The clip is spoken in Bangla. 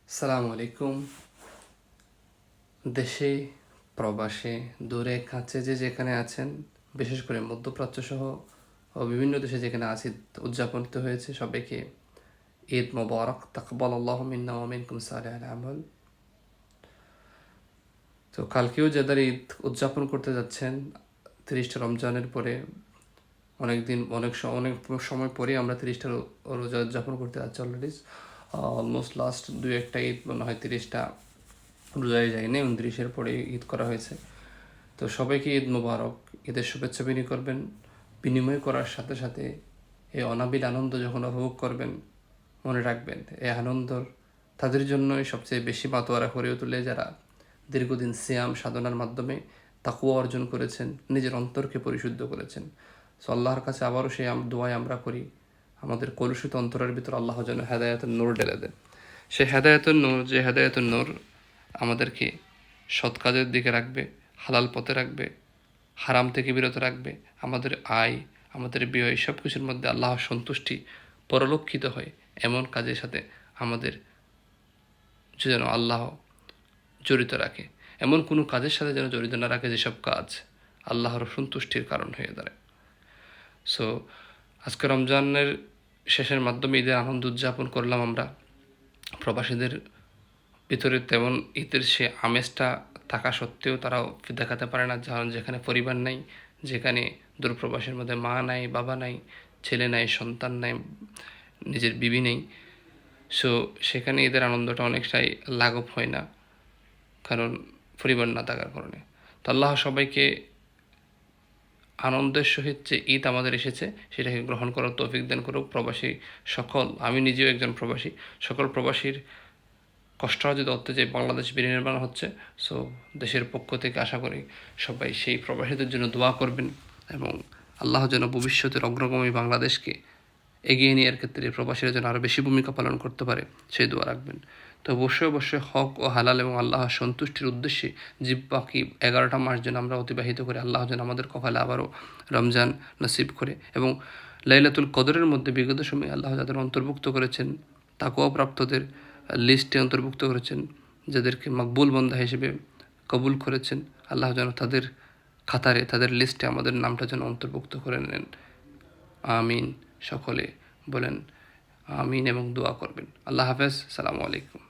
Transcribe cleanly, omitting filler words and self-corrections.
আসসালামু আলাইকুম। দেশে, প্রবাসে, দূরে কাছে যে যেখানে আছেন, বিশেষ করে মধ্যপ্রাচ্য সহ ও বিভিন্ন দেশে যেখানে আছি উদযাপনিত হয়েছে, সবাইকে ঈদ মোবারক। তাকাব্বালাল্লাহু মিন্না ওয়া মিনকুম সালিহাল আমাল। তো কালকেও যাদের ঈদ উদযাপন করতে যাচ্ছেন, 30টা রমজানের পরে অনেক সময় পরে আমরা 30টা রোজা উদযাপন করতে যাচ্ছি অলরেডি। অলমোস্ট লাস্ট 2-1টা ঈদ মনে হয় 30টা রোজায় যায়নি, 29-এর পরে ঈদ করা হয়েছে। তো সবাইকে ঈদ মোবারক, ঈদের শুভেচ্ছা বিনিময় করার সাথে সাথে এই অনাবিল আনন্দ যখন উপভোগ করবেন, মনে রাখবেন এই আনন্দর তাদের জন্যই সবচেয়ে বেশি মাতোয়ারা করে তোলে যারা দীর্ঘদিন সিয়াম সাধনার মাধ্যমে তাকুয়া অর্জন করেছেন, নিজের অন্তরকে পরিশুদ্ধ করেছেন। সো আল্লাহর কাছে আবারও সেই দোয়াই আমরা করি, আমাদের কলুষিত অন্তরের ভিতর আল্লাহ যেন হেদায়েতের নূর ঢেলে দেন। সে হেদায়েতের নূর আমাদেরকে সৎ কাজের দিকে রাখবে, হালাল পথে রাখবে, হারাম থেকে বিরত রাখবে। আমাদের আয়, আমাদের ব্যয় সব কিছুর মধ্যে আল্লাহর সন্তুষ্টি পরলক্ষিত হয় এমন কাজের সাথে আমাদের যেন আল্লাহ জড়িত রাখে, এমন কোনো কাজের সাথে যেন জড়িত না রাখে যেসব কাজ আল্লাহর সন্তুষ্টির কারণ হয়ে দাঁড়ায়। সো আজকে রমজানের শেষের মাধ্যমে ঈদের আনন্দ উদযাপন করলাম আমরা। প্রবাসীদের ভিতরে তেমন ঈদের সে আমেজটা থাকা সত্ত্বেও তারাও দেখাতে পারে না, কারণ যেখানে পরিবার নাই, যেখানে দূরপ্রবাসের মধ্যে মা নাই, বাবা নাই, ছেলে নাই, সন্তান নাই, নিজের বিবি নেই। সো সেখানে ঈদের আনন্দটা অনেকটাই লাঘব হয় না, কারণ পরিবার না থাকার কারণে। তো আল্লাহ সবাইকে আনন্দের সহিত যে ঈদ আমাদের এসেছে সেটাকে গ্রহণ করার তৌফিক দান করুক। প্রবাসী সকল, আমি নিজেও একজন প্রবাসী, সকল প্রবাসীর কষ্ট যদি অর্থে যে বাংলাদেশ বিনির্মাণ হচ্ছে, সো দেশের পক্ষ থেকে আশা করি সবাই সেই প্রবাসীদের জন্য দোয়া করবেন এবং আল্লাহ যেন ভবিষ্যতের অগ্রগামী বাংলাদেশকে এগিয়ে নেওয়ার ক্ষেত্রে প্রবাসীরা যেন আরও বেশি ভূমিকা পালন করতে পারে সেই দোয়া রাখবেন। তো অবশ্যই হক ও হালাল এবং আল্লাহর সন্তুষ্টির উদ্দেশ্যে বাকি 11টা মাস যেন আমরা অতিবাহিত করে আল্লাহ যেন আমাদের কপালে আবারও রমজান নসিব করে এবং লাইলাতুল কদরের মধ্যে বিগত সময়ে আল্লাহ যাদের অন্তর্ভুক্ত করেছেন, তাকওয়া প্রাপ্তদের লিস্টে অন্তর্ভুক্ত করেছেন, যাদেরকে মকবুল বান্দা হিসেবে কবুল করেছেন, আল্লাহ যেন তাদের খাতারে, তাদের লিস্টে আমাদের নামটা যেন অন্তর্ভুক্ত করে নেন। আমিন। সকলে বলেন আমিন এবং দোয়া করবেন। আল্লাহ হাফেজ। সালামু আলাইকুম।